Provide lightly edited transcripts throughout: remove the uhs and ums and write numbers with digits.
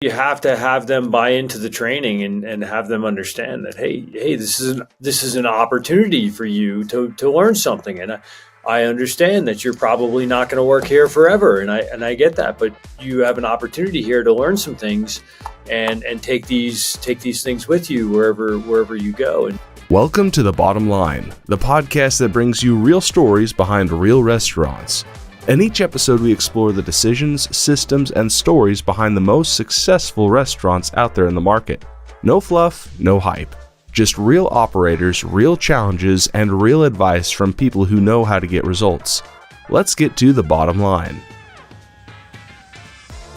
you have to have them buy into the training and have them understand that, hey, this is an opportunity for you to learn something. And I understand that you're probably not going to work here forever. And I get that, but you have an opportunity here to learn some things and take these things with you wherever you go. And welcome to The Bottom Line, the podcast that brings you real stories behind real restaurants. In each episode, we explore the decisions, systems, and stories behind the most successful restaurants out there in the market. No fluff, no hype. Just real operators, real challenges, and real advice from people who know how to get results. Let's get to the bottom line.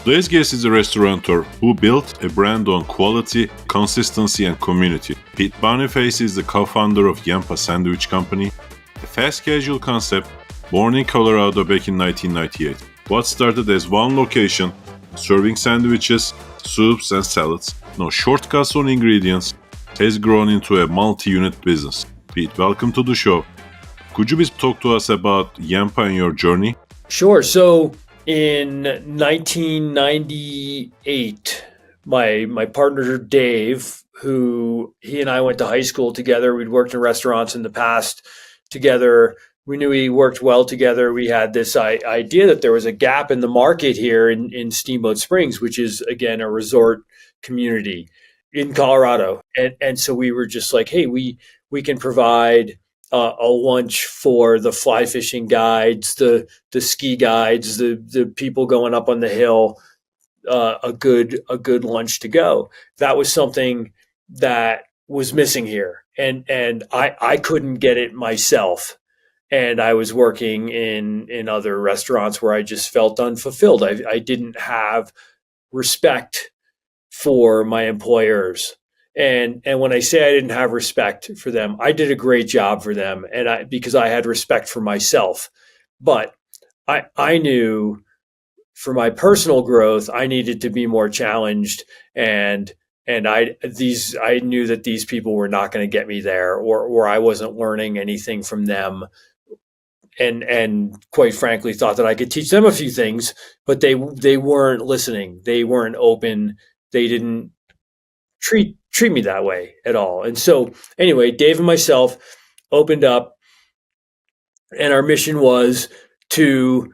Today's guest is a restaurateur who built a brand on quality, consistency, and community. Pete Boniface is the co-founder of Yampa Sandwich Company, a fast casual concept born in Colorado back in 1998. What started as one location, serving sandwiches, soups, and salads, no shortcuts on ingredients, has grown into a multi-unit business. Pete, welcome to the show. Could you please talk to us about Yampa and your journey? Sure. So in 1998, my partner Dave, who he and I went to high school together, we'd worked in restaurants in the past together. We knew we worked well together. We had this idea that there was a gap in the market here in Steamboat Springs, which is, again, a resort community in Colorado. And so we were just like, hey, we can provide a lunch for the fly fishing guides, the ski guides, the people going up on the hill, a good lunch to go. That was something that was missing here. And I couldn't get it myself. And I was working in other restaurants where I just felt unfulfilled. I didn't have respect for my employers. And when I say I didn't have respect for them, I did a great job for them, and because I had respect for myself. But I knew for my personal growth, I needed to be more challenged, and I knew that these people were not going to get me there, or I wasn't learning anything from them. And quite frankly, thought that I could teach them a few things, but they weren't listening. They weren't open. They didn't treat me that way at all. And so anyway, Dave and myself opened up, and our mission was to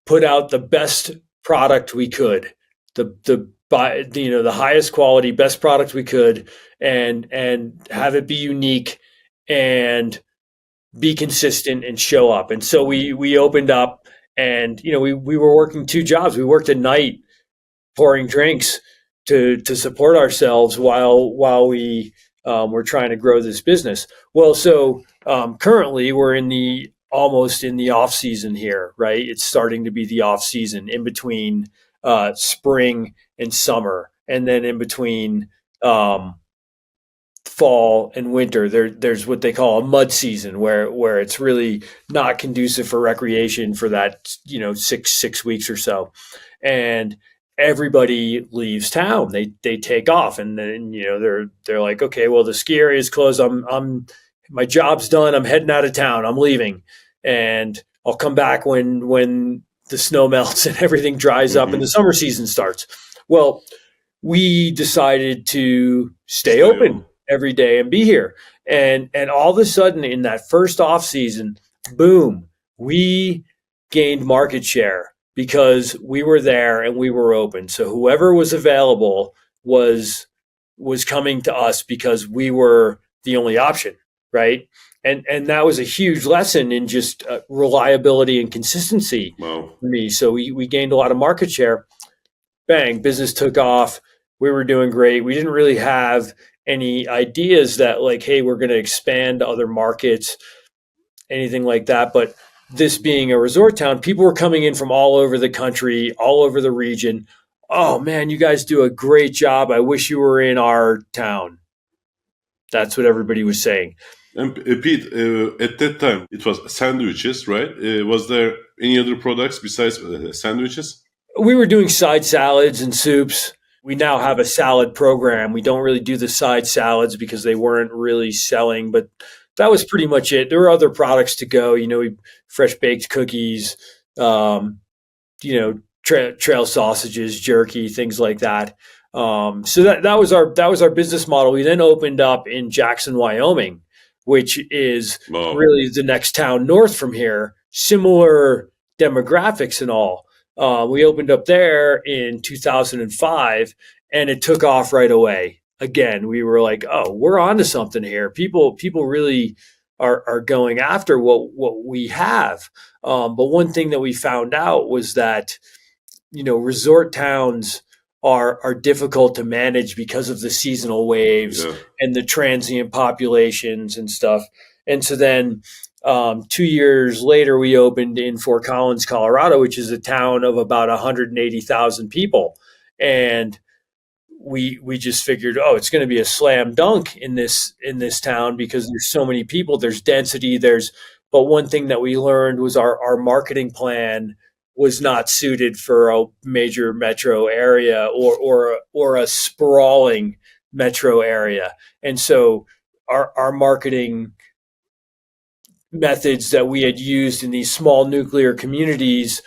put out the best product we could, the highest quality, best product we could, and have it be unique and be consistent and show up. And so we opened up, and we were working two jobs. We worked at night pouring drinks to support ourselves while we were trying to grow this business. Well, so currently we're almost in the off season here, right? It's starting to be the off season in between spring and summer, and then in between fall and winter, there's what they call a mud season where it's really not conducive for recreation for that, 6 weeks or so. And everybody leaves town. They take off, and then, they're like, okay, well, the ski area is closed. My job's done. I'm heading out of town. I'm leaving, and I'll come back when the snow melts and everything dries up and the summer season starts. Well, we decided to stay open every day and be here. And all of a sudden in that first off season, boom, we gained market share because we were there and we were open. So whoever was available was coming to us because we were the only option, right? And that was a huge lesson in just reliability and consistency for me. So we gained a lot of market share. Bang, business took off. We were doing great. We didn't really have any ideas that like, hey, we're going to expand to other markets, anything like that. But this being a resort town, people were coming in from all over the country, all over the region. Oh man, you guys do a great job. I wish you were in our town. That's what everybody was saying. And Pete, at that time, it was sandwiches, right? Was there any other products besides sandwiches? We were doing side salads and soups. We now have a salad program. We don't really do the side salads because they weren't really selling, but that was pretty much it. There were other products to go, fresh baked cookies, trail sausages, jerky, things like that. So that was our business model. We then opened up in Jackson, Wyoming, which is Wow. really the next town north from here. Similar demographics and all. We opened up there in 2005, and it took off right away. Again, we were like, "Oh, we're onto something here. People really are going after what we have." But one thing that we found out was that resort towns are difficult to manage because of the seasonal waves Yeah. and the transient populations and stuff. And so then 2 years later, we opened in Fort Collins, Colorado, which is a town of about 180,000 people. And we just figured, oh, it's going to be a slam dunk in this town because there's so many people, there's density, but one thing that we learned was our marketing plan was not suited for a major metro area or a sprawling metro area. And so our marketing methods that we had used in these small nuclear communities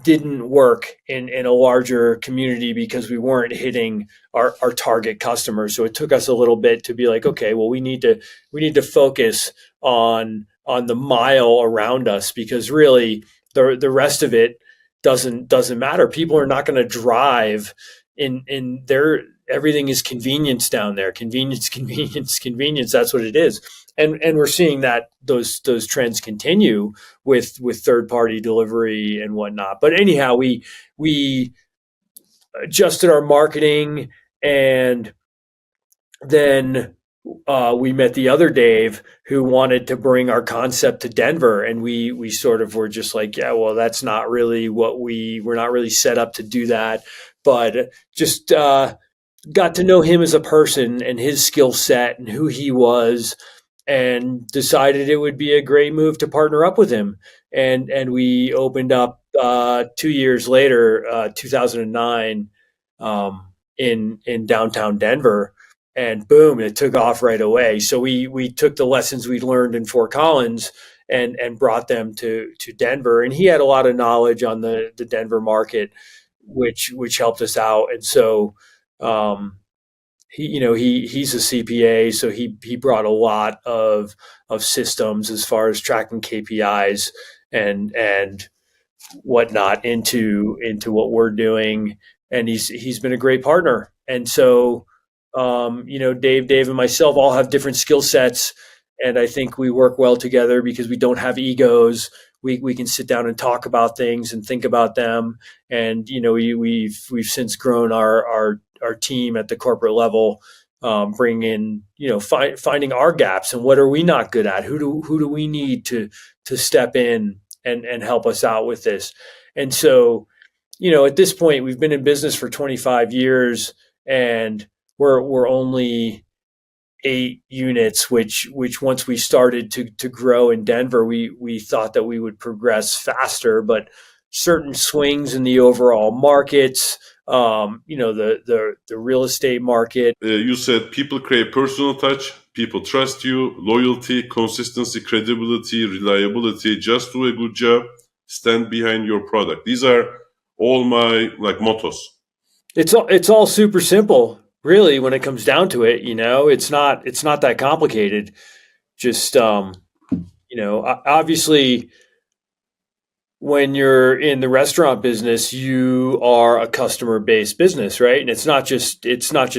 didn't work in a larger community because we weren't hitting our target customers. So it took us a little bit to be like, okay, well, we need to focus on the mile around us, because really the rest of it doesn't matter. People are not going to drive in their everything is convenience down there. Convenience, convenience, convenience. That's what it is. And we're seeing that those trends continue with third party delivery and whatnot. But anyhow, we adjusted our marketing, and then we met the other Dave who wanted to bring our concept to Denver, and we sort of were just like, yeah, well, that's not really we're not really set up to do that, but just got to know him as a person and his skill set and who he was, and decided it would be a great move to partner up with him. And we opened up 2 years later, 2009, in downtown Denver, and boom, it took off right away. So we took the lessons we learned in Fort Collins and brought them to Denver, and he had a lot of knowledge on the Denver market, which helped us out. And so he's a CPA, so he brought a lot of systems as far as tracking KPIs and whatnot into what we're doing, and he's been a great partner. And so Dave and myself all have different skill sets, and I think we work well together because we don't have egos. We can sit down and talk about things and think about them. And we've since grown our team at the corporate level, bring in finding our gaps and what are we not good at. Who do we need to step in and help us out with this. And so at this point, we've been in business for 25 years, and we're only 8 units, which once we started to grow in Denver, we thought that we would progress faster, but certain swings in the overall markets, the real estate market. You said people create personal touch, people trust you, loyalty, consistency, credibility, reliability, just do a good job, stand behind your product. These are all my mottos. It's all super simple, really, when it comes down to it. It's not that complicated. Just obviously, when you're in the restaurant business, you are a customer-based business, right? And it's not just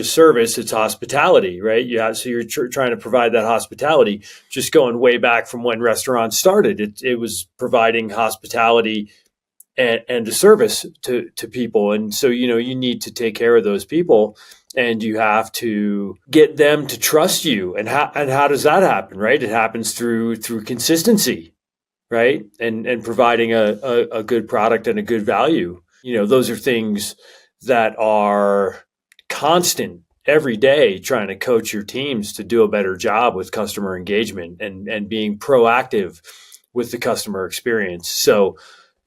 service; it's hospitality, right? So you're trying to provide that hospitality. Just going way back from when restaurants started, it was providing hospitality and a service to people. And so you need to take care of those people, and you have to get them to trust you. And how does that happen, right? It happens through consistency, right? And providing a good product and a good value. Those are things that are constant every day, trying to coach your teams to do a better job with customer engagement and being proactive with the customer experience. So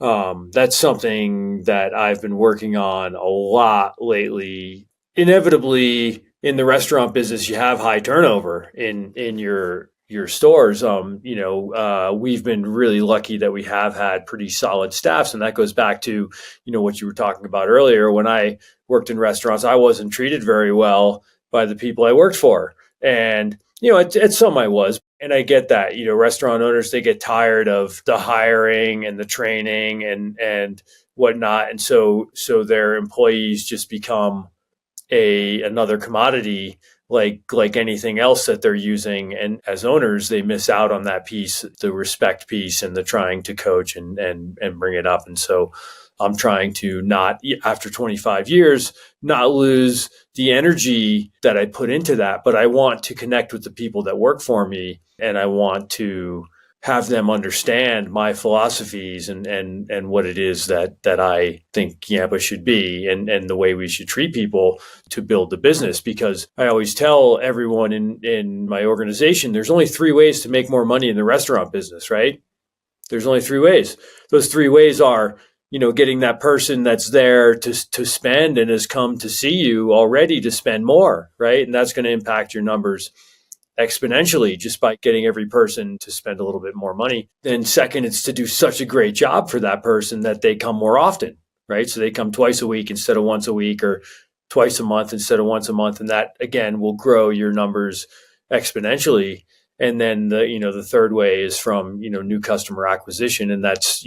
that's something that I've been working on a lot lately. Inevitably, in the restaurant business, you have high turnover in your stores. We've been really lucky that we have had pretty solid staffs, and that goes back to what you were talking about earlier. worked in restaurants, I wasn't treated very well by the people I worked for. And, at some I was. And I get that, restaurant owners, they get tired of the hiring and the training and whatnot. And so their employees just become another commodity like anything else that they're using. And as owners, they miss out on that piece, the respect piece and the trying to coach and bring it up. And so I'm trying to not, after 25 years, not lose the energy that I put into that, but I want to connect with the people that work for me, and I want to have them understand my philosophies and what it is that I think Yampa should be and the way we should treat people to build the business. Because I always tell everyone in my organization, there's only 3 ways to make more money in the restaurant business, right? There's only 3 ways. Those 3 ways are, getting that person that's there to spend and has come to see you already to spend more, right? And that's going to impact your numbers exponentially just by getting every person to spend a little bit more money. Then second, it's to do such a great job for that person that they come more often, right? So they come twice a week instead of once a week, or twice a month instead of once a month. And that, again, will grow your numbers exponentially. And then the third way is from, new customer acquisition. And that's,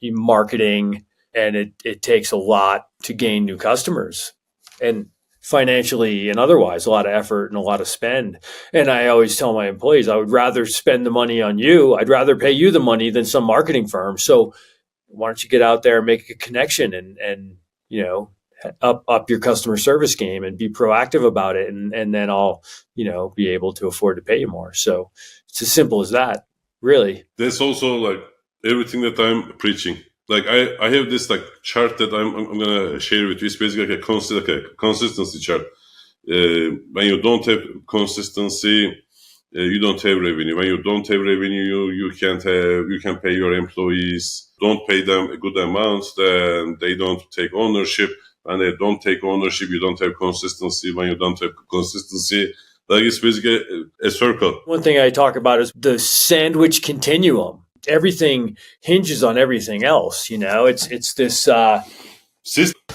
marketing. And it takes a lot to gain new customers, and financially and otherwise, a lot of effort and a lot of spend. And I always tell my employees, I would rather spend the money on you. I'd rather pay you the money than some marketing firm. So why don't you get out there and make a connection and up your customer service game and be proactive about it. And then I'll, be able to afford to pay you more. So it's as simple as that, really. That's also like everything that I'm preaching. Like I have this like chart that I'm gonna share with you. It's basically like a consistency chart. When you don't have consistency, you don't have revenue. When you don't have revenue, you can pay your employees. Don't pay them a good amount, then they don't take ownership. When they don't take ownership, you don't have consistency. When you don't have consistency, like it's basically a circle. One thing I talk about is the sandwich continuum. Everything hinges on everything else. It's this,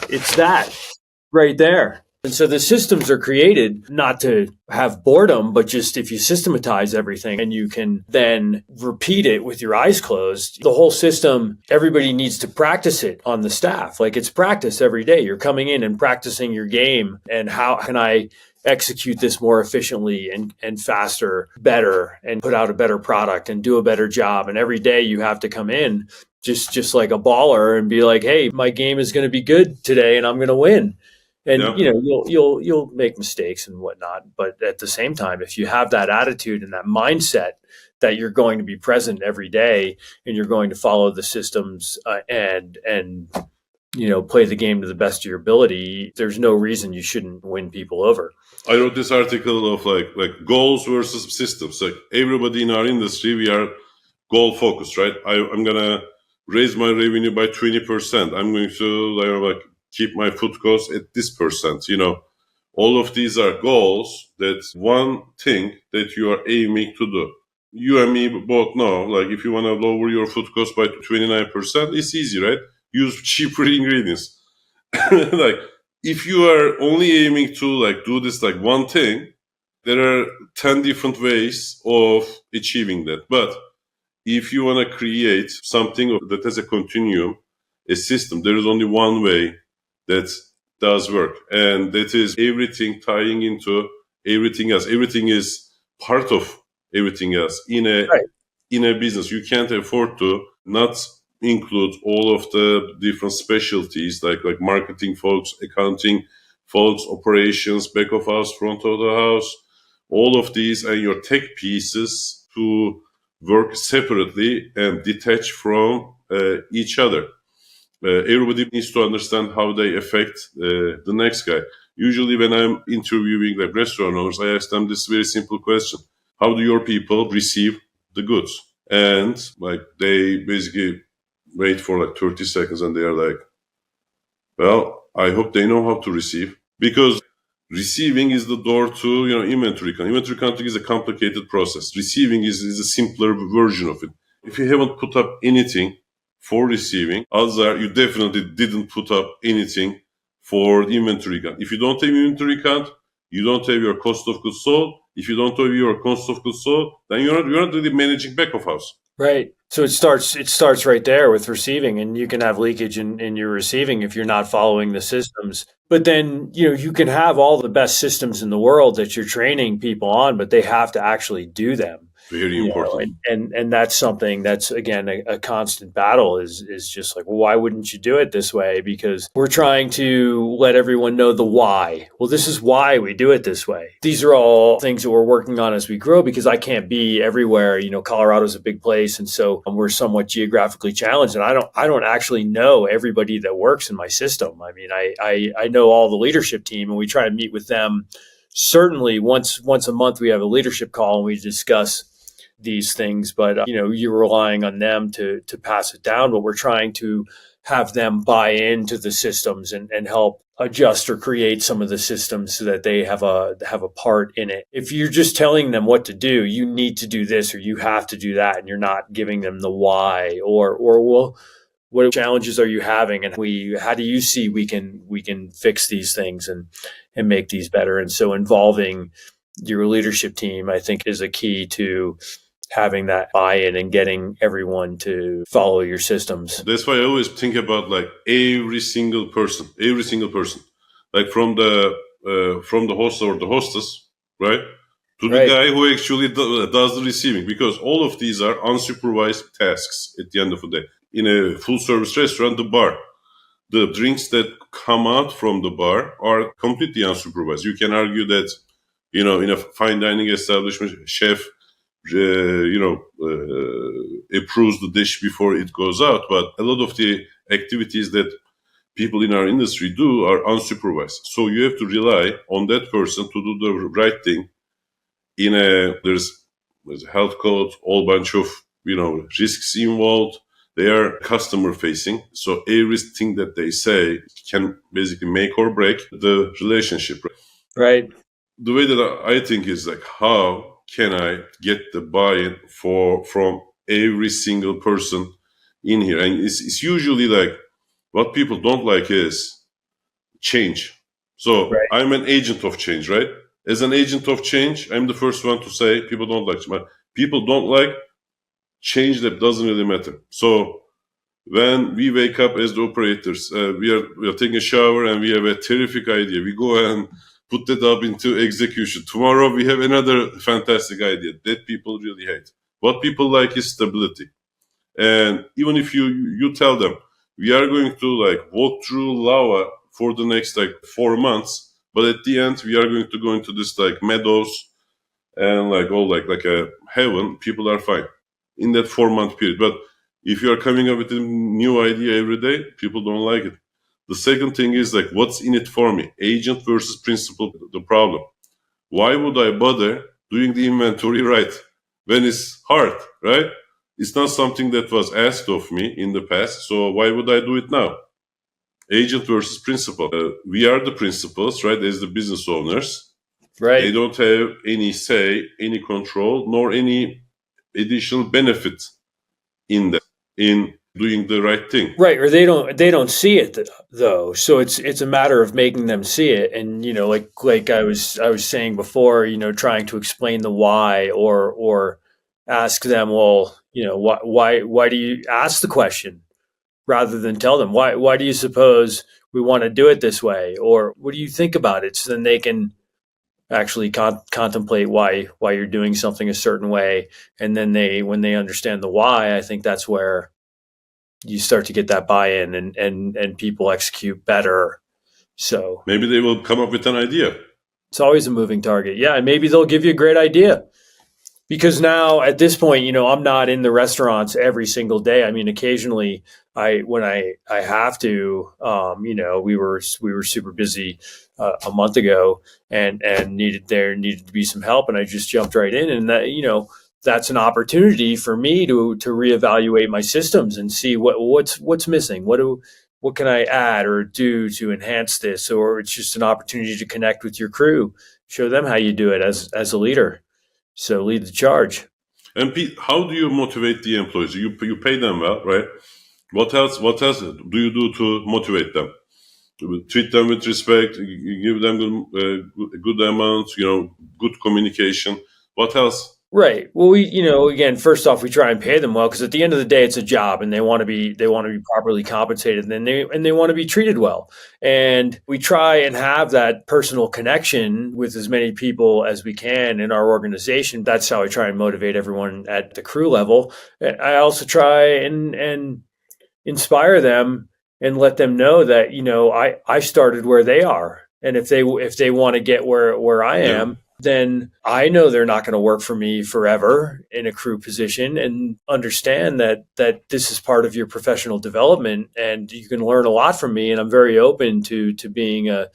it's that right there. And so the systems are created not to have boredom, but just if you systematize everything and you can then repeat it with your eyes closed, the whole system, everybody needs to practice it on the staff. Like it's practice every day. You're coming in and practicing your game. And how can I execute this more efficiently and faster, better, and put out a better product and do a better job. And every day you have to come in just like a baller and be like, hey, my game is going to be good today and I'm going to win. And, you'll make mistakes and whatnot. But at the same time, if you have that attitude and that mindset that you're going to be present every day and you're going to follow the systems and play the game to the best of your ability, there's no reason you shouldn't win people over. I wrote this article of like goals versus systems. Like everybody in our industry, we are goal focused, right? I'm gonna raise my revenue by 20%. I'm going to keep my food costs at this percent. All of these are goals. That's one thing that you are aiming to do. You and me both know, like if you want to lower your food cost by 29%, it's easy, right? Use cheaper ingredients. Like if you are only aiming to do this one thing, there are 10 different ways of achieving that. But if you want to create something that has a continuum, a system, there is only one way that does work. And that is everything tying into everything else. Everything is part of everything else in a business. You can't afford to not include all of the different specialties like marketing folks, accounting folks, operations, back of house, front of the house, all of these and your tech pieces to work separately and detach from each other. Everybody needs to understand how they affect the next guy. Usually when I'm interviewing restaurant owners, I ask them this very simple question. How do your people receive the goods? And they basically wait for 30 seconds and they are like, well, I hope they know how to receive, because receiving is the door to inventory counting. Inventory counting is a complicated process. Receiving is a simpler version of it. If you haven't put up anything for receiving, odds are you definitely didn't put up anything for the inventory count. If you don't have inventory count, you don't have your cost of goods sold. If you don't have your cost of goods sold, then you're not really managing back of house. Right. So it starts right there with receiving, and you can have leakage in your receiving if you're not following the systems. But then, you can have all the best systems in the world that you're training people on, but they have to actually do them. Very important. And that's something that's, again, a constant battle is just like, well, why wouldn't you do it this way? Because we're trying to let everyone know the why. Well, this is why we do it this way. These are all things that we're working on as we grow, because I can't be everywhere. Colorado's a big place. And so we're somewhat geographically challenged. And I don't actually know everybody that works in my system. I mean, I know all the leadership team, and we try to meet with them. Certainly once a month, we have a leadership call and we discuss these things, but you're relying on them to pass it down, but we're trying to have them buy into the systems and help adjust or create some of the systems so that they have a part in it. If you're just telling them what to do, you need to do this or you have to do that, and you're not giving them the why or well, what challenges are you having, and how do you see we can fix these things and make these better? And so involving your leadership team, I think, is a key to having that buy-in and getting everyone to follow your systems. That's why I always think about like every single person, like from the host or the hostess, right, to the guy who actually does the receiving, because all of these are unsupervised tasks at the end of the day. In a full-service restaurant, the drinks that come out from the bar are completely unsupervised. You can argue that, in a fine dining establishment, chef approves the dish before it goes out. But a lot of the activities that people in our industry do are unsupervised. So you have to rely on that person to do the right thing. There's a health code, all bunch of, risks involved. They are customer facing. So everything that they say can basically make or break the relationship. Right. The way that I think is like, how can I get the buy-in from every single person in here? And it's usually like, what people don't like is change. So I'm an agent of change, right? As an agent of change, I'm the first one to say people don't like change. People don't like change that doesn't really matter. So when we wake up as the operators, we are taking a shower and we have a terrific idea. We go and put that up into execution. Tomorrow we have another fantastic idea that people really hate. What people like is stability. And even if you tell them, we are going to like walk through lava for the next like 4 months, but at the end we are going to go into this like meadows and like all like a heaven, people are fine in that 4-month period. But if you are coming up with a new idea every day, people don't like it. The second thing is like, what's in it for me? Agent versus principal, the problem. Why would I bother doing the inventory right when it's hard, right? It's not something that was asked of me in the past, so why would I do it now? Agent versus principal. We are the principals, right, as the business owners. Right. They don't have any say, any control, nor any additional benefit in that, in doing the right thing. Right. Or they don't see it though. So it's a matter of making them see it. And, like I was saying before, trying to explain the why or ask them, well, why do you ask the question rather than tell them why do you suppose we want to do it this way? Or what do you think about it? So then they can actually contemplate why you're doing something a certain way. And then when they understand the why, I think that's where you start to get that buy-in and people execute better. So maybe they will come up with an idea. It's always a moving target. Yeah. And maybe they'll give you a great idea, because now at this point, I'm not in the restaurants every single day. I mean, occasionally when I have to, we were super busy a month ago and needed to be some help. And I just jumped right in, and that, that's an opportunity for me to reevaluate my systems and see what's missing. What can I add or do to enhance this? Or it's just an opportunity to connect with your crew, show them how you do it as a leader. So lead the charge. And Pete, how do you motivate the employees? You pay them well, right? What else do you do to motivate them? treat them with respect, give them good amount, good communication. What else? Right. Well, again, first off, we try and pay them well because at the end of the day, it's a job, and they want to be properly compensated, and they want to be treated well. And we try and have that personal connection with as many people as we can in our organization. That's how I try and motivate everyone at the crew level. I also try and inspire them and let them know that I started where they are, and if they want to get where I am. Yeah. Then I know they're not going to work for me forever in a crew position, and understand that this is part of your professional development, and you can learn a lot from me. And I'm very open to being a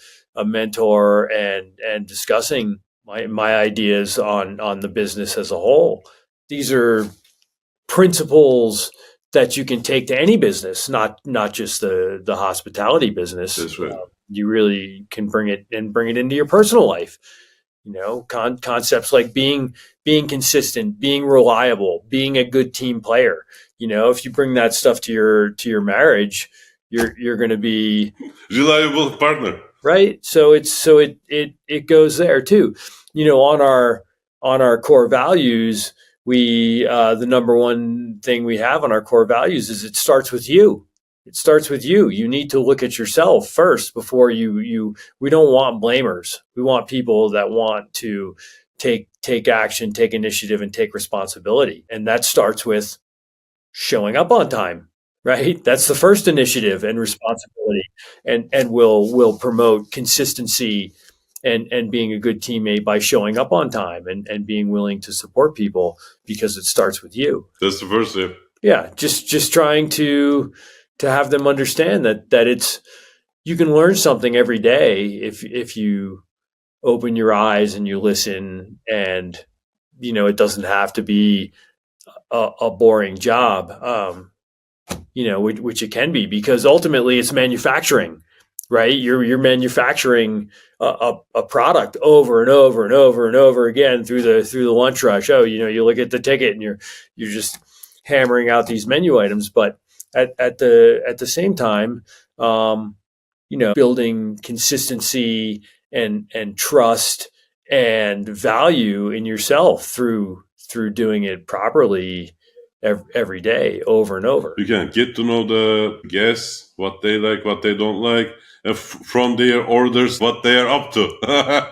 mentor and discussing my ideas on the business as a whole. These are principles that you can take to any business, not just the hospitality business. That's right. You really can bring it into your personal life. Concepts like being consistent, being reliable, being a good team player. If you bring that stuff to your marriage, you're going to be reliable partner, right? So it goes there too. On our core values, we the number one thing we have on our core values is it starts with you. It starts with you. You need to look at yourself first before we don't want blamers. We want people that want to take action, take initiative, and take responsibility. And that starts with showing up on time, right? That's the first initiative and responsibility. And we'll promote consistency and being a good teammate by showing up on time and being willing to support people, because it starts with you. That's the first step. Yeah, just trying to have them understand that it's, you can learn something every day if you open your eyes and you listen, and it doesn't have to be a boring job, which it can be, because ultimately it's manufacturing, right? You're manufacturing a product over and over and over and over again through the lunch rush. Oh, you look at the ticket and you're just hammering out these menu items, but at the same time, building consistency and trust and value in yourself through doing it properly every day, over and over. You can get to know the guests, what they like, what they don't like, and from their orders, what they are up to.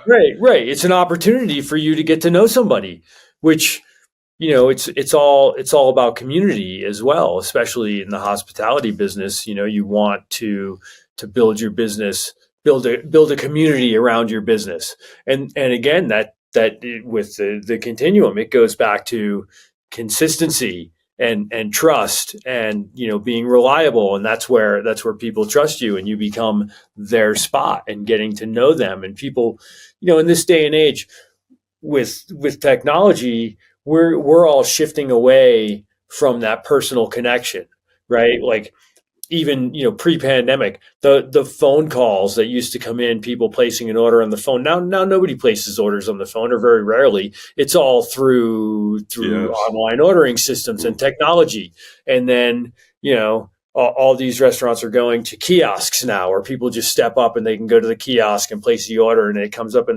Right. It's an opportunity for you to get to know somebody, which it's all about community as well, especially in the hospitality business. You want to build your business, build a community around your business. And again, that with the continuum, it goes back to consistency and trust, and being reliable. And that's where people trust you, and you become their spot, and getting to know them. And people, in this day and age with technology, we're all shifting away from that personal connection, right? Like, even pre-pandemic, the phone calls that used to come in, people placing an order on the phone. Now nobody places orders on the phone, or very rarely. It's all through Yes. online ordering systems and technology. And then all these restaurants are going to kiosks now, where people just step up and they can go to the kiosk and place the order, and it comes up,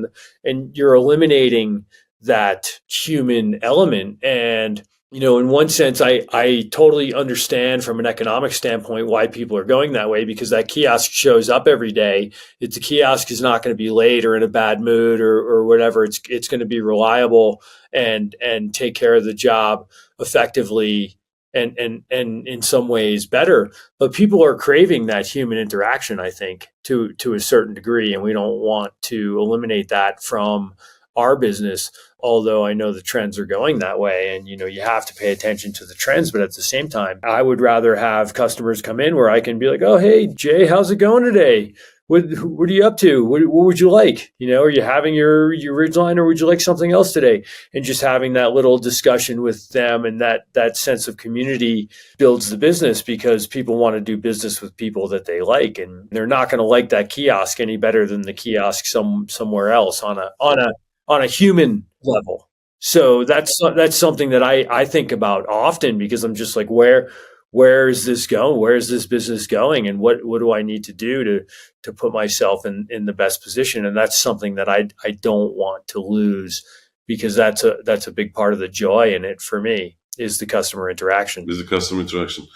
and you're eliminating that human element. And in one sense, I totally understand from an economic standpoint why people are going that way, because that kiosk shows up every day. The kiosk is not going to be late or in a bad mood or whatever. It's going to be reliable and take care of the job effectively, and in some ways better. But people are craving that human interaction, I think, to a certain degree, and we don't want to eliminate that from our business. Although I know the trends are going that way, and you have to pay attention to the trends, but at the same time, I would rather have customers come in where I can be like, "Oh, hey Jay, how's it going today? What are you up to? What would you like? Are you having your ridgeline, or would you like something else today?" And just having that little discussion with them, and that sense of community builds the business, because people want to do business with people that they like, and they're not going to like that kiosk any better than the kiosk somewhere else on a human level. So that's something that I think about often, because I'm just like, where where is this going? Where is this business going? And what do I need to do to put myself in the best position? And that's something that I don't want to lose, because that's a big part of the joy in it for me, is the customer interaction. Is the customer interaction.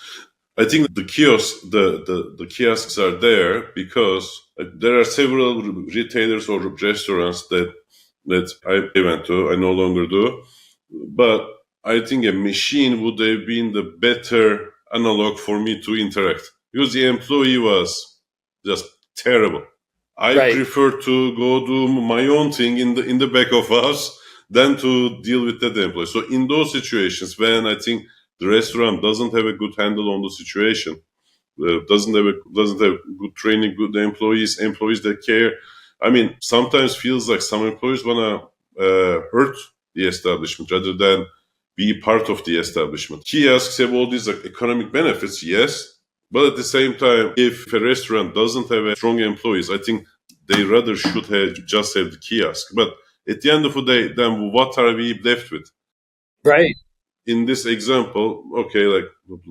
I think the the kiosks are there because there are several retailers or restaurants that I went to. I no longer do, but I think a machine would have been the better analog for me to interact, because the employee was just terrible. I Right. prefer to go do my own thing in the back of house than to deal with that employee. So in those situations, when I think the restaurant doesn't have a good handle on the situation, doesn't have good training, good employees that care. I mean, sometimes feels like some employees wanna hurt the establishment rather than be part of the establishment. Kiosks have all these like economic benefits, yes, but at the same time, if a restaurant doesn't have a strong employees, I think they rather should have just have the kiosk. But at the end of the day, then what are we left with? Right. In this example, okay, like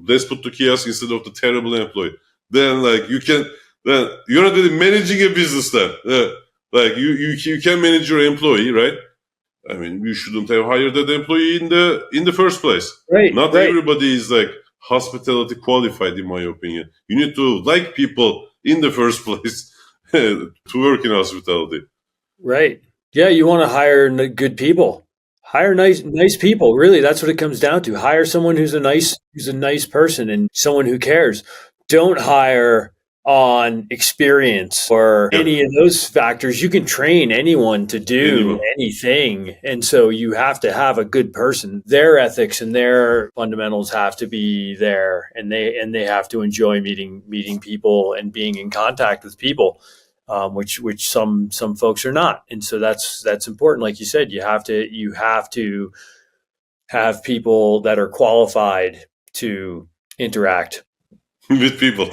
let's put the kiosk instead of the terrible employee. Then like then you're not really managing a business then. Like you can manage your employee, right? I mean, you shouldn't have hired that employee in the first place. Right. Not Right. everybody is like hospitality qualified, in my opinion. You need to like people in the first place to work in hospitality. Right. Yeah, you want to hire good people. Hire nice people. Really, that's what it comes down to. Hire someone who's a nice person and someone who cares. Don't hire on experience or Yeah. any of those factors. You can train anyone to do Anyone. anything. And so you have to have a good person. Their ethics and their fundamentals have to be there, and they have to enjoy meeting people and being in contact with people. Which some folks are not, and so that's important. Like you said, you have to have people that are qualified to interact. With people.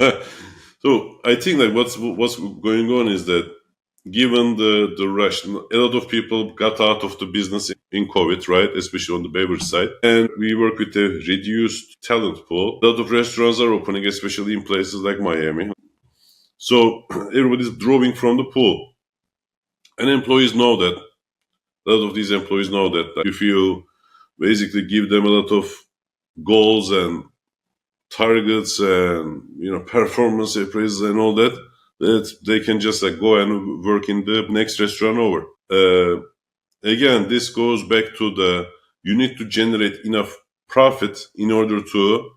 So I think like what's going on is that given the rush, a lot of people got out of the business in COVID, right? Especially on the beverage side, and we work with a reduced talent pool. A lot of restaurants are opening, especially in places like Miami. So everybody's drawing from the pool, and employees know that. A lot of these employees know that if you basically give them a lot of goals and targets and performance appraisals and all that, that they can just like go and work in the next restaurant over. Again, this goes back to you need to generate enough profit in order to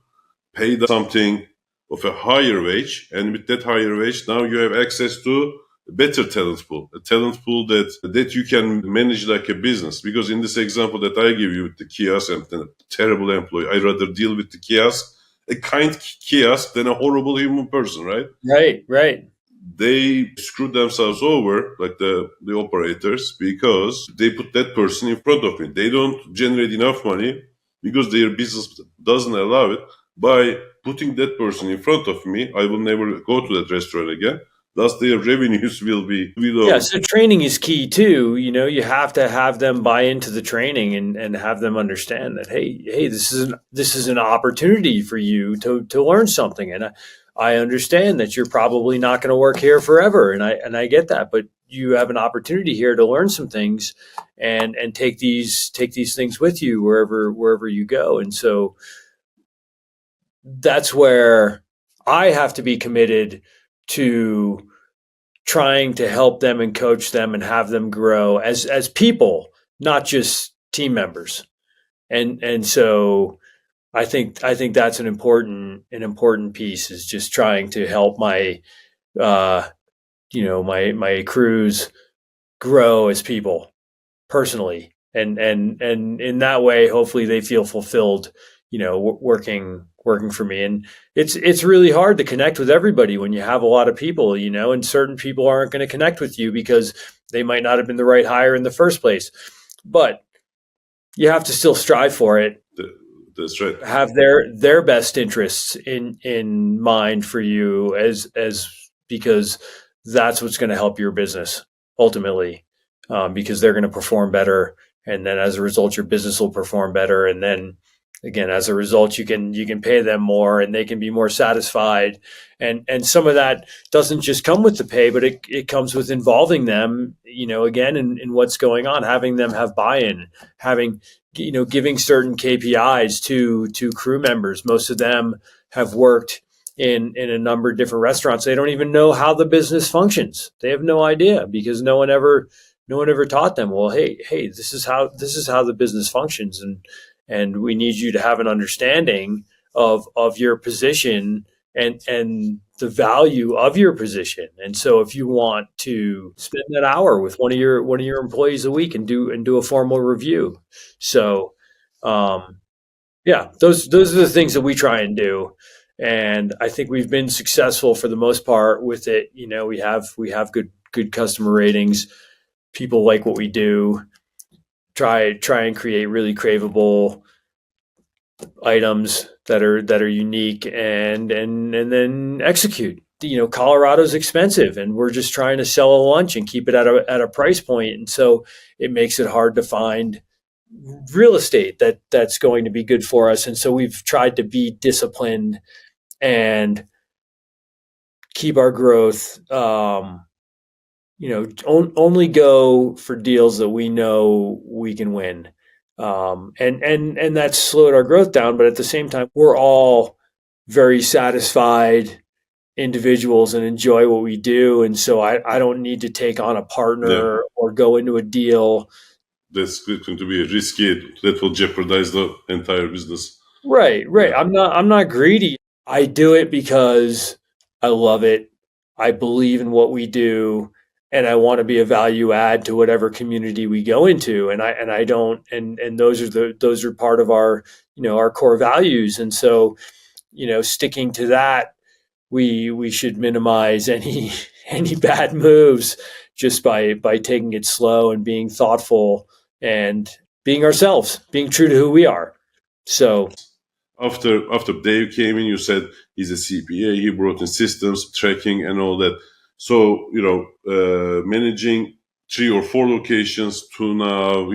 pay something of a higher wage, and with that higher wage, now you have access to a better talent pool, a talent pool that you can manage like a business. Because in this example that I give you with the kiosk and the terrible employee, I'd rather deal with the kiosk, a kind kiosk, than a horrible human person, right? Right. They screw themselves over, like the operators, because they put that person in front of me. They don't generate enough money because their business doesn't allow it. By putting that person in front of me, I will never go to that restaurant again. Thus, their revenues will be low. Yeah, so training is key too. You have to have them buy into the training and have them understand that hey, this is an opportunity for you to learn something. And I understand that you're probably not going to work here forever, and I get that, but you have an opportunity here to learn some things and take these things with you wherever you go. And so that's where I have to be committed to trying to help them and coach them and have them grow as people, not just team members. And so I think that's an important piece, is just trying to help my my crews grow as people personally, and in that way, hopefully they feel fulfilled, working for me. And it's really hard to connect with everybody when you have a lot of people, and certain people aren't going to connect with you because they might not have been the right hire in the first place. But you have to still strive for it. That's right. Have their best interests in mind for you, as because that's what's going to help your business ultimately, because they're going to perform better, and then as a result, your business will perform better, and then again, as a result, you can pay them more and they can be more satisfied. And some of that doesn't just come with the pay, but it comes with involving them, again, in what's going on, having them have buy-in, having, giving certain KPIs to crew members. Most of them have worked in a number of different restaurants. They don't even know how the business functions. They have no idea because no one ever taught them, well, hey, this is how the business functions, and we need you to have an understanding of your position and the value of your position. And so if you want to spend that hour with one of your employees a week and do a formal review. So yeah, those are the things that we try and do. And I think we've been successful for the most part with it. We have good customer ratings. People like what we do. Try and create really craveable items that are unique, and then execute. Colorado's expensive, and we're just trying to sell a lunch and keep it at a price point, and so it makes it hard to find real estate that's going to be good for us. And so we've tried to be disciplined and keep our growth. Only go for deals that we know we can win. And that's slowed our growth down. But at the same time, we're all very satisfied individuals and enjoy what we do. And so I don't need to take on a partner or go into a deal. That's going to be risky. That will jeopardize the entire business. Right. I'm not greedy. I do it because I love it. I believe in what we do, and I want to be a value add to whatever community we go into. And those are part of our core values. And so, sticking to that, we should minimize any bad moves just by taking it slow and being thoughtful and being ourselves, being true to who we are. So after Dave came in, you said he's a CPA. He brought in systems, tracking, and all that. So managing 3 or 4 locations to now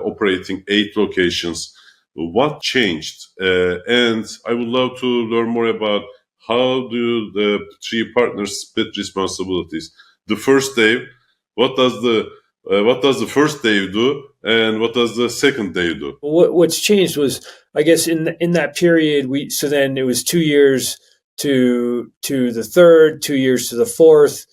operating 8 locations. What changed? And I would love to learn more about how do the 3 partners split responsibilities. The first Dave, what does the first Dave do, and what does the second Dave do? What's changed was, I guess, in that period, so then it was 2 years to the third, 2 years to the fourth,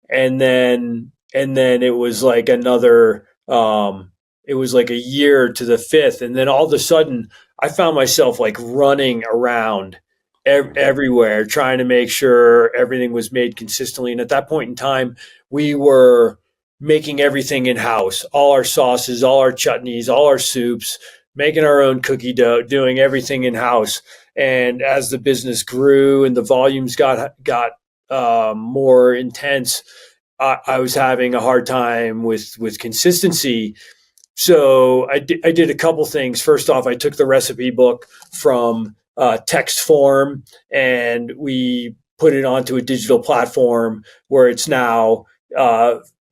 and then it was like another, it was like a year to the fifth, and then all of a sudden I found myself like running around everywhere trying to make sure everything was made consistently. And at that point in time, we were making everything in house, all our sauces, all our chutneys, all our soups, making our own cookie dough, doing everything in house. And as the business grew and the volumes got more intense, I was having a hard time with consistency. So I did a couple things. First off, I took the recipe book from text form and we put it onto a digital platform where it's now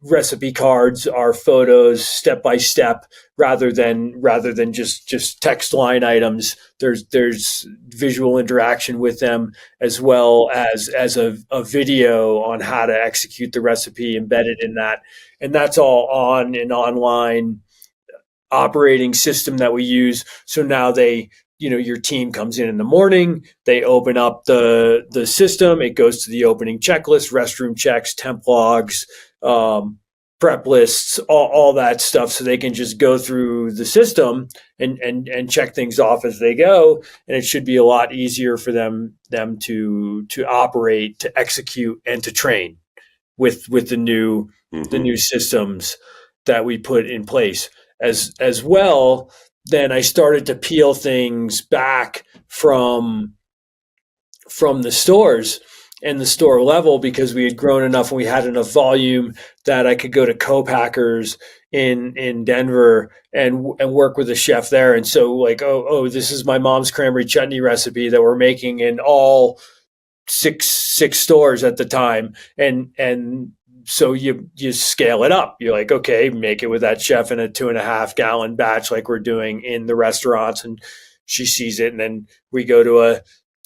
recipe cards are photos step by step rather than just text line items. There's visual interaction with them as well as a video on how to execute the recipe embedded in that. And that's all on an online operating system that we use. So now your team comes in the morning, they open up the system, it goes to the opening checklist, restroom checks, temp logs, prep lists, all that stuff, so they can just go through the system and check things off as they go. And it should be a lot easier for them to operate, to execute, and to train with the new systems that we put in place as well. Then I started to peel things back from the stores and the store level because we had grown enough and we had enough volume that I could go to co-packers in Denver and work with a chef there. And so like, oh, this is my mom's cranberry chutney recipe that we're making in all six stores at the time. And so you scale it up. You're like, okay, make it with that chef in a 2.5 gallon batch like we're doing in the restaurants, and she sees it, and then we go to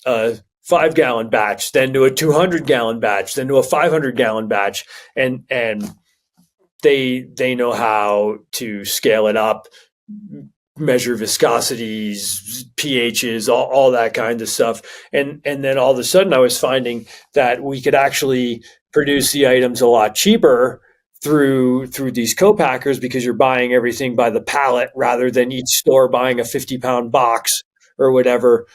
a 5 gallon batch, then to a 200 gallon batch, then to a 500 gallon batch, and they know how to scale it up, measure viscosities, pHs, all that kind of stuff. And then all of a sudden I was finding that we could actually produce the items a lot cheaper through these co-packers, because you're buying everything by the pallet rather than each store buying a 50-pound box or whatever.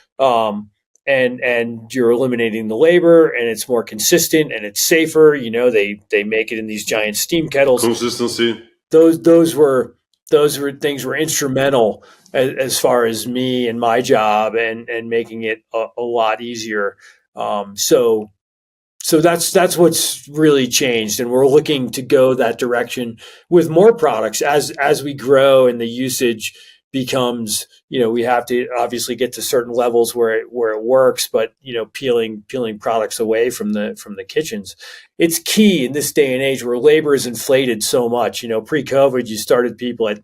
And you're eliminating the labor, and it's more consistent and it's safer. They make it in these giant steam kettles. Consistency. Those were things were instrumental as far as me and my job, and making it a lot easier. So that's what's really changed, and we're looking to go that direction with more products as we grow and the usage becomes. We have to obviously get to certain levels where it works, but peeling products away from the kitchens, it's key in this day and age where labor is inflated so much. Pre-COVID, you started people at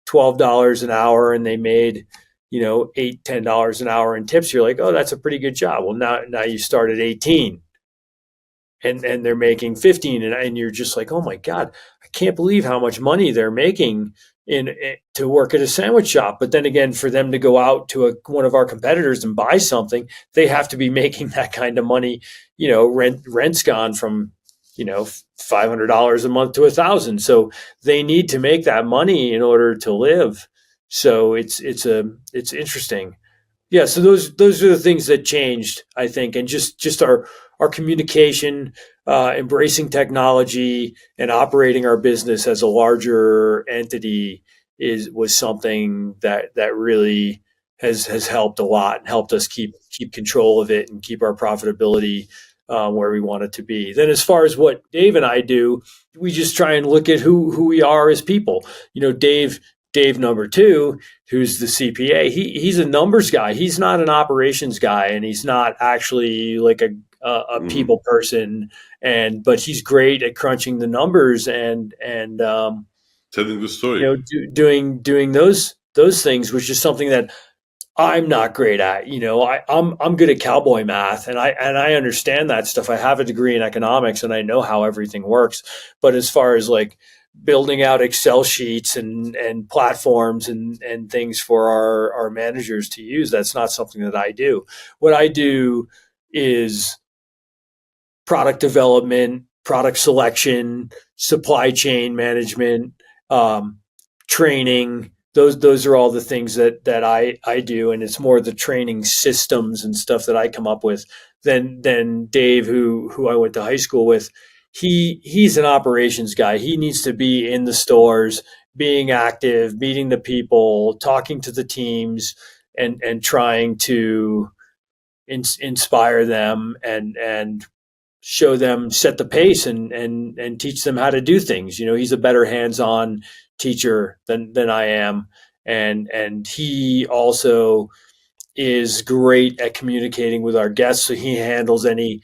$12 an hour, and they made $8-10 an hour in tips. You're like, oh, that's a pretty good job. Well, now you start at 18. And they're making 15, and you're just like, oh my God, I can't believe how much money they're making to work at a sandwich shop. But then again, for them to go out to one of our competitors and buy something, they have to be making that kind of money. Rent's gone from $500 a month to $1,000, so they need to make that money in order to live. So it's interesting. Yeah, so those are the things that changed, I think, and just our communication, embracing technology, and operating our business as a larger entity was something that really has helped a lot, and helped us keep control of it and keep our profitability where we want it to be. Then, as far as what Dave and I do, we just try and look at who we are as people. Dave number two, who's the CPA, he's a numbers guy. He's not an operations guy, and he's not actually like a people person. But he's great at crunching the numbers and telling the story. Doing those things, which is something that I'm not great at. I'm good at cowboy math, and I understand that stuff. I have a degree in economics, and I know how everything works. But as far as like building out Excel sheets and platforms and things for our managers to use, that's not something that I do. What I do is product development, product selection, supply chain management, training. Those are all the things that I do, and it's more the training systems and stuff that I come up with than Dave, who I went to high school with. He's an operations guy. He needs to be in the stores, being active, meeting the people, talking to the teams, and trying to inspire them and show them, set the pace, and teach them how to do things. He's a better hands-on teacher than I am, and he also is great at communicating with our guests. So he handles any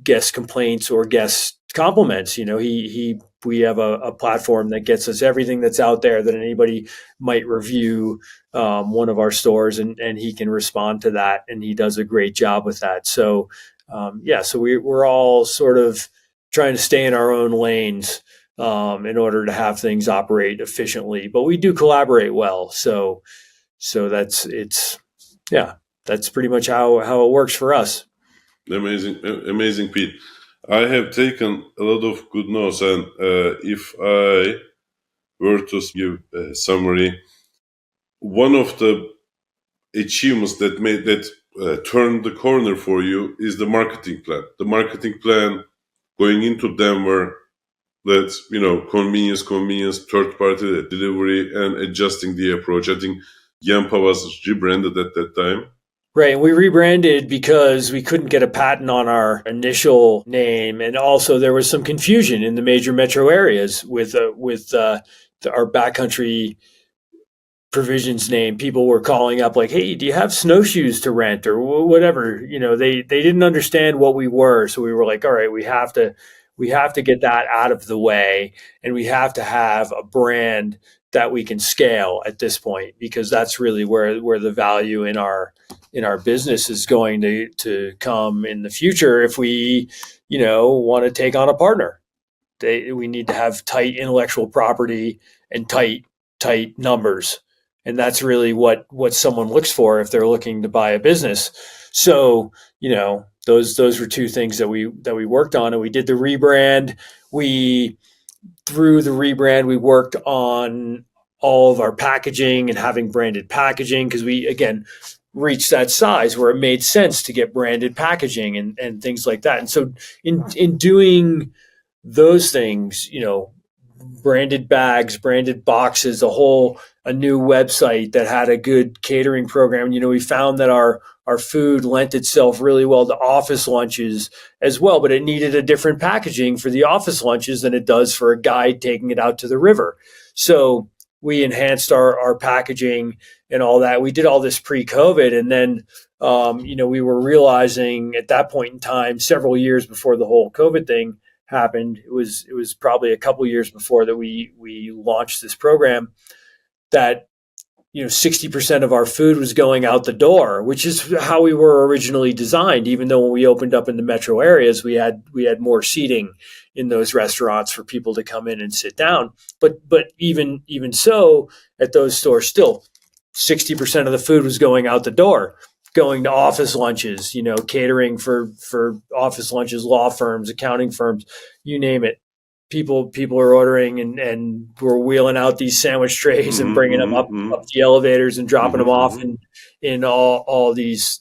guest complaints or guest compliments. We have a platform that gets us everything that's out there that anybody might review one of our stores, and he can respond to that, and he does a great job with that. So so we're all sort of trying to stay in our own lanes in order to have things operate efficiently, but we do collaborate well. So that's pretty much how it works for us. Amazing, Pete. I have taken a lot of good notes, and if I were to give a summary, one of the achievements that turned the corner for you is the marketing plan. The marketing plan going into Denver, that's convenience, third-party delivery, and adjusting the approach. I think Yampa was rebranded at that time. Right. And we rebranded because we couldn't get a patent on our initial name. And also there was some confusion in the major metro areas with our backcountry provisions name. People were calling up like, hey, do you have snowshoes to rent or whatever? They didn't understand what we were. So we were like, all right, we have to we have to get that out of the way, and we have to have a brand that we can scale at this point, because that's really where the value in our business is going to come in the future. If we, want to take on a partner, we need to have tight intellectual property and tight numbers, and that's really what someone looks for if they're looking to buy a business. So those were two things that we worked on, and we did the rebrand. Through the rebrand, we worked on all of our packaging and having branded packaging, because we, again, reached that size where it made sense to get branded packaging and things like that. And so in doing those things, branded bags, branded boxes, a new website that had a good catering program. We found that our food lent itself really well to office lunches as well, but it needed a different packaging for the office lunches than it does for a guide taking it out to the river. So we enhanced our packaging and all that. We did all this pre-COVID, and then we were realizing at that point in time, several years before the whole COVID thing happened, it was probably a couple years before that we launched this program, that 60% of our food was going out the door, which is how we were originally designed. Even though when we opened up in the metro areas, we had more seating in those restaurants for people to come in and sit down. But even so, at those stores, still 60% of the food was going out the door, going to office lunches, catering for office lunches, law firms, accounting firms, you name it. People are ordering, and we're wheeling out these sandwich trays and bringing them up the elevators and dropping them off in all these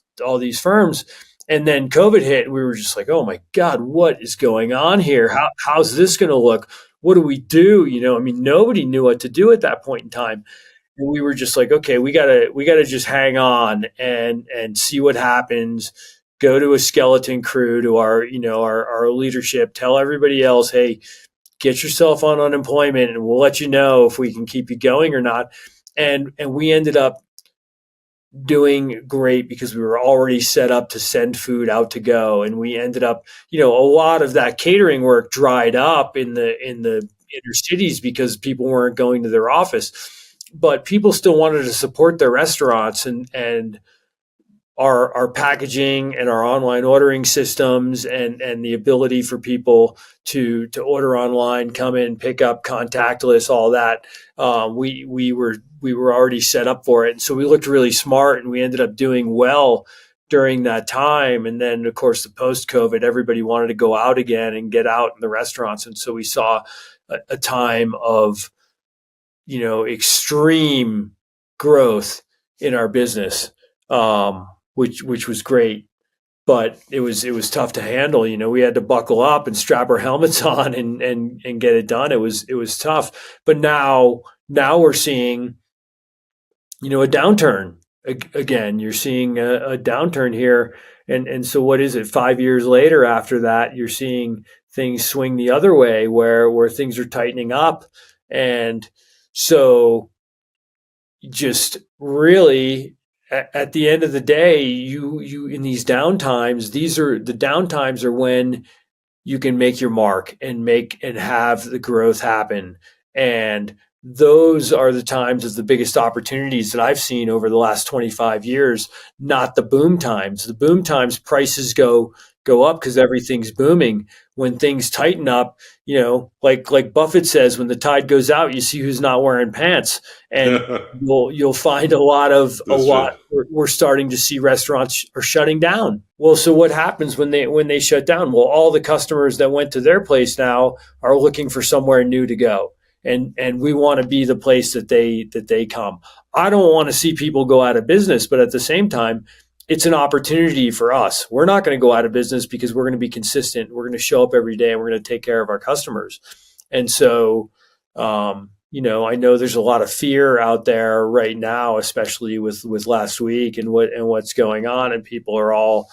firms. And then COVID hit, and we were just like, oh my God, what is going on here? How's this going to look? What do we do? Nobody knew what to do at that point in time. And we were just like, okay, we gotta just hang on and see what happens. Go to a skeleton crew, to our leadership, tell everybody else, hey, get yourself on unemployment, and we'll let you know if we can keep you going or not. And we ended up doing great because we were already set up to send food out to go. And we ended up, a lot of that catering work dried up in the inner cities because people weren't going to their office, but people still wanted to support their restaurants, and our packaging and our online ordering systems and the ability for people to order online, come in, pick up contactless, all that. We were already set up for it. And so we looked really smart, and we ended up doing well during that time. And then, of course, the post-COVID, everybody wanted to go out again and get out in the restaurants. And so we saw a time of, extreme growth in our business, which was great, but it was tough to handle. We had to buckle up and strap our helmets on and get it done. It was tough, but now we're seeing, a downturn again. You're seeing a downturn here, and so what is it? 5 years later, after that, you're seeing things swing the other way, where things are tightening up, and so just really, at the end of the day, you in these downtimes, the downtimes are when you can make your mark and have the growth happen. And those are the times of the biggest opportunities that I've seen over the last 25 years, not the boom times. The boom times, prices go up because everything's booming. When things tighten up, like Buffett says, when the tide goes out, you see who's not wearing pants, and you'll find we're starting to see restaurants are shutting down. Well, so what happens when they shut down? Well, all the customers that went to their place now are looking for somewhere new to go. And we want to be the place that they come. I don't want to see people go out of business, but at the same time, it's an opportunity for us. We're not going to go out of business because we're going to be consistent. We're going to show up every day, and we're going to take care of our customers. And so, I know there's a lot of fear out there right now, especially with last week and what's going on, and people are all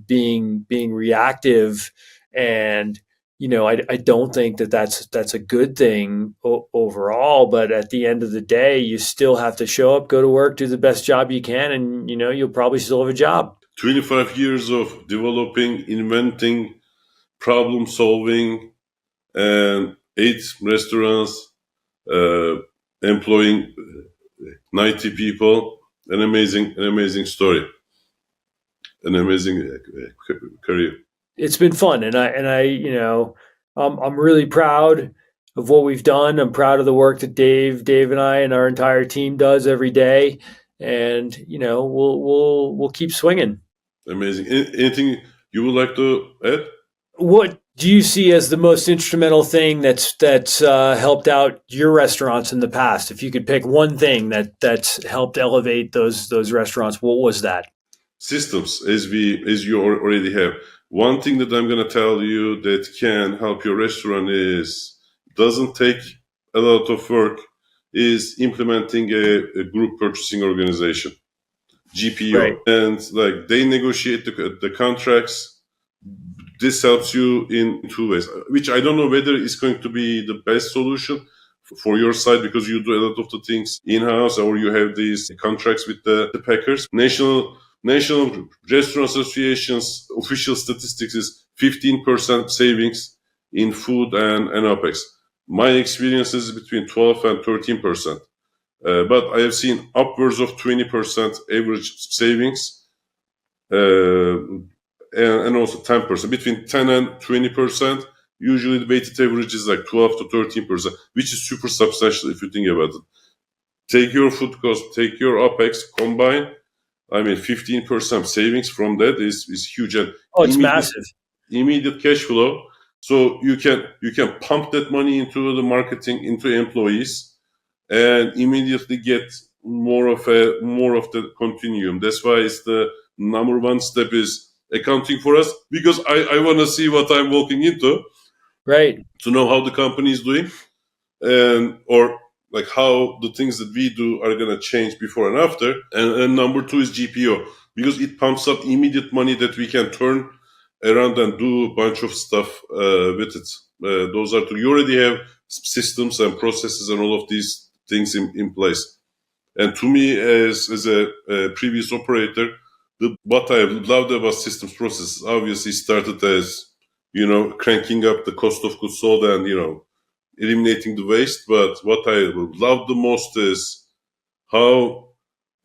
being reactive. And I don't think that's a good thing overall. But at the end of the day, you still have to show up, go to work, do the best job you can, and you'll probably still have a job. 25 years of developing, inventing problem solving, and 8 restaurants, employing 90 people. An amazing story, an amazing career. It's been fun, and I'm really proud of what we've done. I'm proud of the work that Dave, and I, and our entire team does every day, and we'll keep swinging. Amazing. Anything you would like to add? What do you see as the most instrumental thing that's helped out your restaurants in the past? If you could pick one thing that's helped elevate those restaurants, what was that? Systems, as you already have. One thing that I'm going to tell you that can help your restaurant is doesn't take a lot of work, is implementing a group purchasing organization, GPO, Right. and like they negotiate the contracts. This helps you in 2 ways, which I don't know whether it's going to be the best solution for your side because you do a lot of the things in-house or you have these contracts with the packers. National Restaurant Association's official statistics is 15% savings in food and OPEX. My experience is between 12 and 13%. But I have seen upwards of 20% average savings, and also 10%. Between 10 and 20%, usually the weighted average is like 12 to 13%, which is super substantial if you think about it. Take your food cost, take your OPEX, combine. 15% savings from that is huge, and It's massive. immediate cash flow. So you can pump that money into the marketing, into employees, and immediately get more of the continuum. That's why it's the number one step is accounting for us, because I want to see what I'm walking into, Right. to know how the company is doing, and or like how the things that we do are going to change before and after. And number two is GPO, because it pumps up immediate money that we can turn around and do a bunch of stuff with it. Those are two. You already have systems and processes and all of these things in place. And to me, as a previous operator, what I loved about systems processes obviously started as, cranking up the cost of goods sold and, eliminating the waste. But what I love the most is how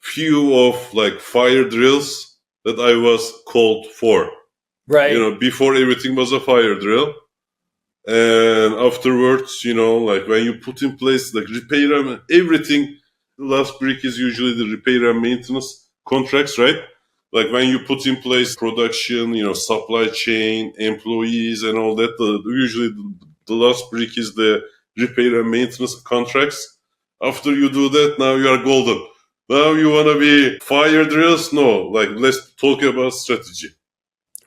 few of like fire drills that I was called for. Right. Before everything was a fire drill. And afterwards, like when you put in place like repair and everything, the last brick is usually the repair and maintenance contracts, right? Like when you put in place production, supply chain, employees and all that, usually the last brick is the repair and maintenance contracts. After you do that, now you are golden. Now you want to be fire drills? No, like let's talk about strategy.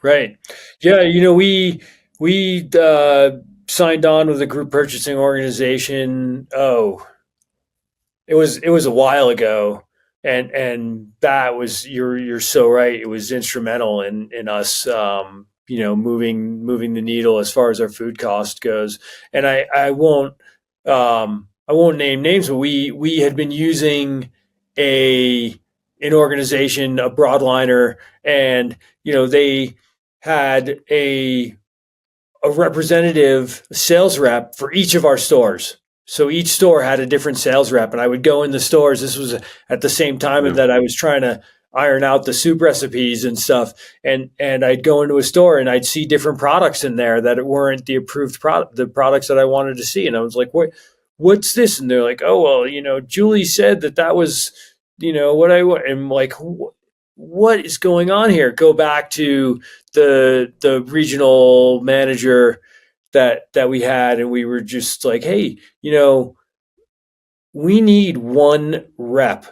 Right. Yeah. We signed on with a group purchasing organization. Oh, it was a while ago, and that was you're so right. It was instrumental in us moving the needle as far as our food cost goes. And I won't name names, but we had been using a an organization, a broadliner, and they had a representative sales rep for each of our stores. So each store had a different sales rep, and I would go in the stores. This was at the same time that I was trying to iron out the soup recipes and stuff. And I'd go into a store and I'd see different products in there that weren't the approved product, the products that I wanted to see. And I was like, what's this? And they're like, oh, well, Julie said that was, what I want. And I'm like, what is going on here? Go back to the regional manager that we had, and we were just like, hey, we need one rep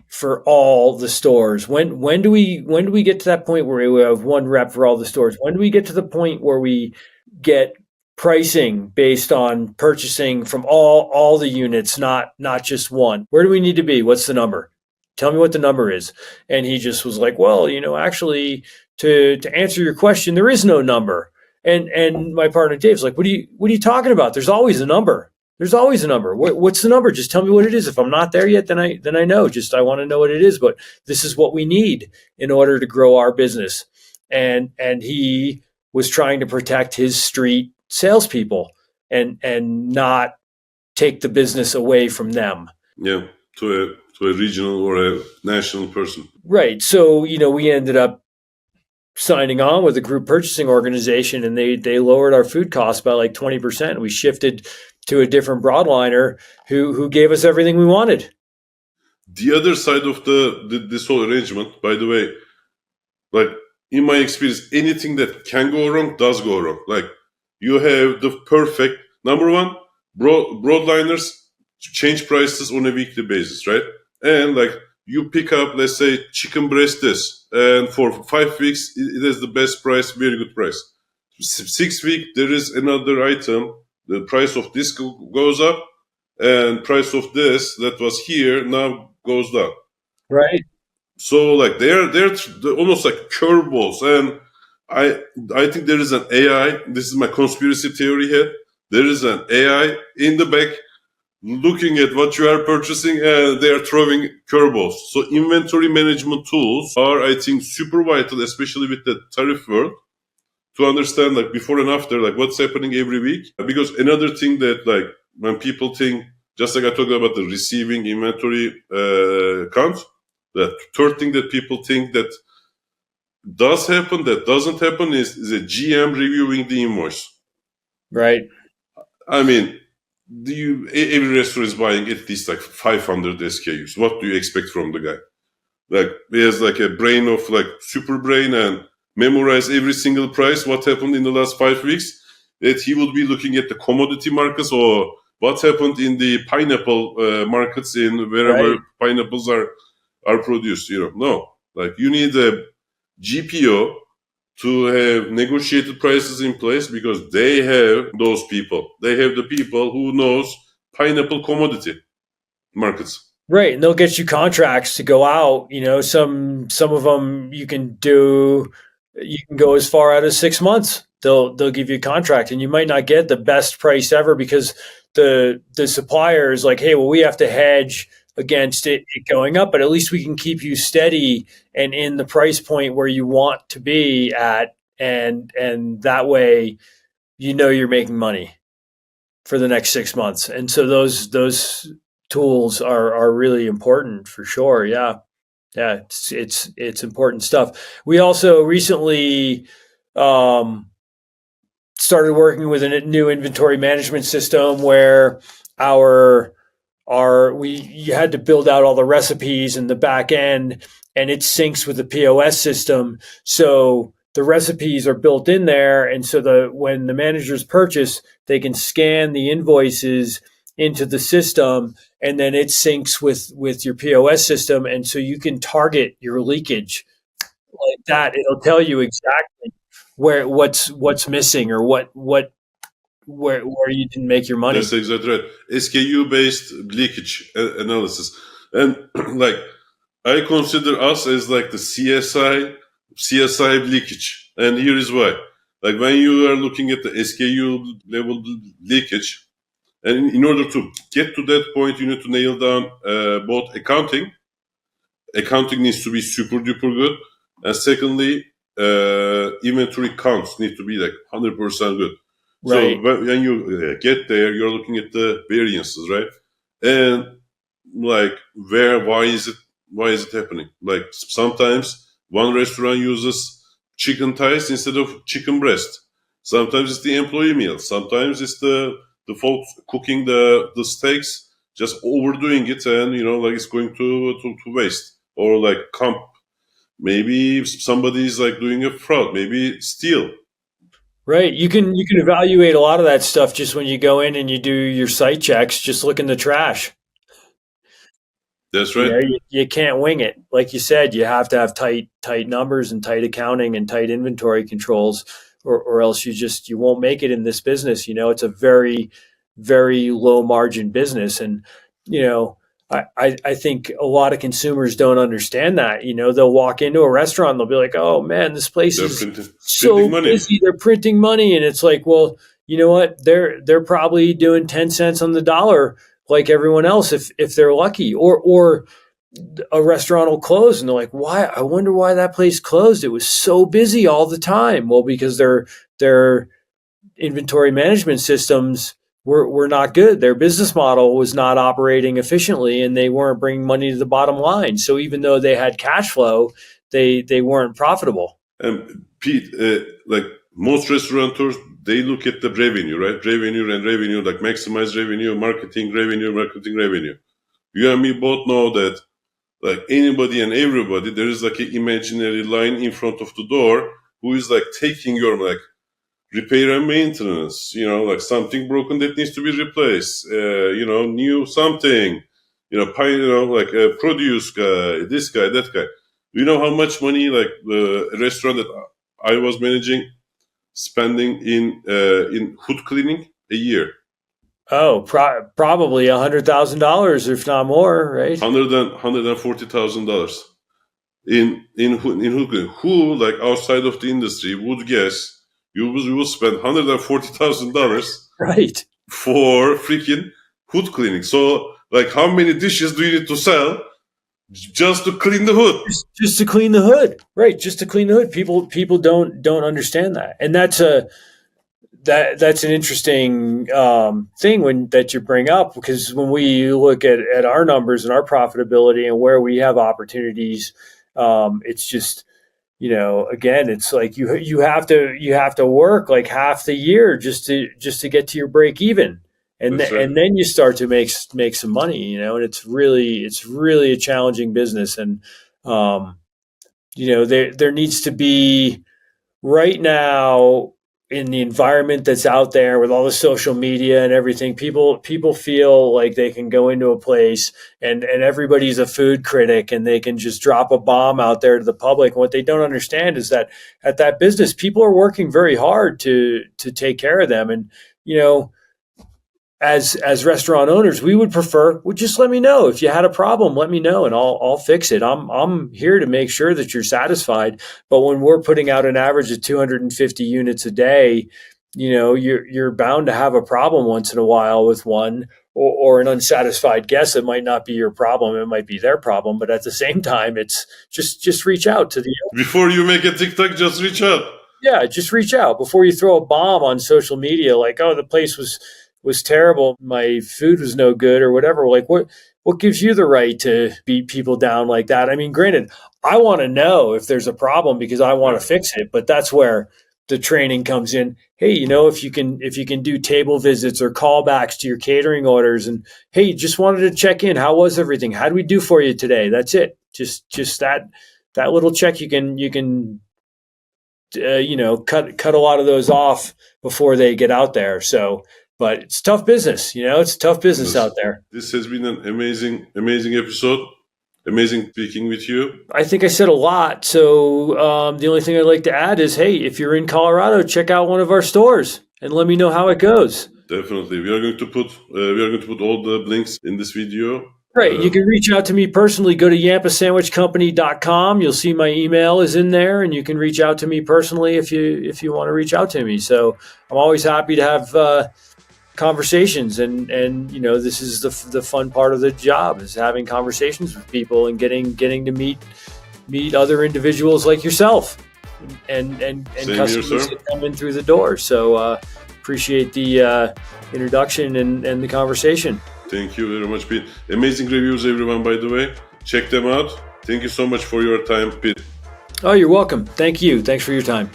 for all the stores. When do we get to that point where we have one rep for all the stores? When do we get to the point where we get pricing based on purchasing from all the units, not just one? Where do we need to be? What's the number? Tell me what the number is. And he just was like, well, actually, to answer your question, there is no number. And my partner Dave's like, what are you talking about? There's always a number. There's always a number. What's the number? Just tell me what it is. If I'm not there yet, then I know. Just I want to know what it is. But this is what we need in order to grow our business. And he was trying to protect his street salespeople and not take the business away from them. Yeah, to a regional or a national person. Right. So, we ended up signing on with a group purchasing organization, and they lowered our food costs by like 20%. We shifted to a different broadliner who gave us everything we wanted. The other side of this whole arrangement, by the way, like in my experience, anything that can go wrong does go wrong. Like you have the perfect number one, broadliners change prices on a weekly basis, right? And like you pick up, let's say, chicken breast this, and for 5 weeks it is the best price, very good price. 6 weeks there is another item, the price of this goes up, and price of this that was here now goes down. Right. So like they're almost like curveballs, and I think there is an AI. This is my conspiracy theory here. There is an AI in the back looking at what you are purchasing, and they are throwing curveballs. So inventory management tools are, I think, super vital, especially with the tariff world, to understand like before and after, like what's happening every week. Because another thing that like when people think, just like I talked about the receiving inventory count, the third thing that people think that does happen, that doesn't happen is a GM reviewing the invoice. Right. I mean, every restaurant is buying at least like 500 SKUs. What do you expect from the guy? Like he has like a brain of like super brain and memorize every single price, what happened in the last 5 weeks, that he will be looking at the commodity markets or what happened in the pineapple markets in wherever pineapples are produced. No, like you need a GPO to have negotiated prices in place because they have those people. They have the people who knows pineapple commodity markets. Right. And they'll get you contracts to go out. Some of them you can go as far out as 6 months. They'll give you a contract, and you might not get the best price ever because the supplier is like, hey, well, we have to hedge against it going up, but at least we can keep you steady and in the price point where you want to be at, and that way you're making money for the next 6 months. And so those tools are really important for sure. Yeah, it's important stuff. We also recently started working with a new inventory management system where you had to build out all the recipes in the back end, and it syncs with the POS system. So the recipes are built in there, and so when the managers purchase, they can scan the invoices into the system, and then it syncs with your POS system, and so you can target your leakage like that. It'll tell you exactly what's missing or where you didn't make your money. That's exactly right. SKU based leakage analysis, and like I consider us as like the CSI leakage, and here is why. Like when you are looking at the SKU level leakage, and in order to get to that point, you need to nail down both accounting. Accounting needs to be super duper good, and secondly, inventory counts need to be like 100% good. Right. So when you get there, you're looking at the variances, right? And like why is it happening? Like sometimes one restaurant uses chicken thighs instead of chicken breast. Sometimes it's the employee meal. Sometimes it's the folks cooking the steaks, just overdoing it, and like it's going to waste, or like comp. Maybe somebody's like doing a fraud, maybe steal. Right. You can evaluate a lot of that stuff just when you go in and you do your site checks. Just look in the trash. That's right. You can't wing it. Like you said, you have to have tight numbers and tight accounting and tight inventory controls, or else you won't make it in this business. It's a very, very low margin business. And, I think a lot of consumers don't understand that. They'll walk into a restaurant and they'll be like, oh man, this place is so busy. They're printing money. And it's like, well, you know what? They're probably doing 10 cents on the dollar like everyone else if they're lucky. Or a restaurant will close, and they're like, why? I wonder why that place closed. It was so busy all the time. Well, because their inventory management systems were not good. Their business model was not operating efficiently, and they weren't bringing money to the bottom line. So even though they had cash flow, they weren't profitable. Pete, like most restaurateurs, they look at the revenue, right? Revenue, like maximize revenue, marketing revenue. You and me both know that, like anybody and everybody, there is like an imaginary line in front of the door who is like taking your like repair and maintenance, like something broken that needs to be replaced, new something, like a produce guy, this guy, that guy. You know how much money like the restaurant that I was managing spending in hood cleaning a year? Oh, probably $100,000, if not more, right? $140,000 in hood cleaning. Who, like outside of the industry, would guess you will spend $140,000 right for freaking hood cleaning? So, like, how many dishes do you need to sell just to clean the hood? Just to clean the hood, right? Just to clean the hood. People don't understand that, and that's an interesting thing that you bring up, because when we look at our numbers and our profitability and where we have opportunities, it's just, again, it's like you have to work like half the year just to get to your break even, and and then you start to make some money, and it's really a challenging business, and there needs to be, right now, in the environment that's out there with all the social media and everything, people feel like they can go into a place and everybody's a food critic and they can just drop a bomb out there to the public. And what they don't understand is that at that business, people are working very hard to take care of them. And, as restaurant owners, we would prefer, just let me know if you had a problem. Let me know, and I'll fix it. I'm here to make sure that you're satisfied. But when we're putting out an average of 250 units a day, you're bound to have a problem once in a while with one or an unsatisfied guest. It might not be your problem; it might be their problem. But at the same time, it's just reach out to the before you make a TikTok. Just reach out. Yeah, just reach out before you throw a bomb on social media, like, oh, the place was terrible, my food was no good, or whatever. Like, what gives you the right to beat people down like that? I mean, granted, I want to know if there's a problem because I want to fix it, but that's where the training comes in. Hey, if you can do table visits or callbacks to your catering orders, and hey, just wanted to check in. How was everything? How do we do for you today? That's it. Just that little check. You can cut a lot of those off before they get out there. So. But it's tough business, it's tough business out there. This has been an amazing episode. Amazing speaking with you. I think I said a lot. So the only thing I'd like to add is, hey, if you're in Colorado, check out one of our stores and let me know how it goes. Definitely. We are going to put all the links in this video. Right. You can reach out to me personally. Go to yampasandwichcompany.com. You'll see my email is in there, and you can reach out to me personally if you want to reach out to me. So I'm always happy to have conversations, and this is the fun part of the job, is having conversations with people and getting to meet other individuals like yourself and customers that come in through the door. So appreciate the introduction and the conversation. Thank you very much, Pete. Amazing reviews, everyone, by the way. Check them out. Thank you so much for your time, Pete. Oh, you're welcome. Thank you. Thanks for your time.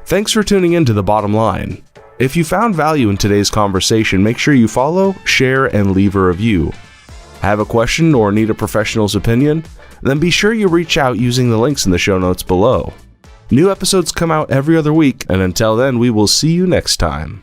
Thanks for tuning in to The Bottom Line. If you found value in today's conversation, make sure you follow, share, and leave a review. Have a question or need a professional's opinion? Then be sure you reach out using the links in the show notes below. New episodes come out every other week, and until then, we will see you next time.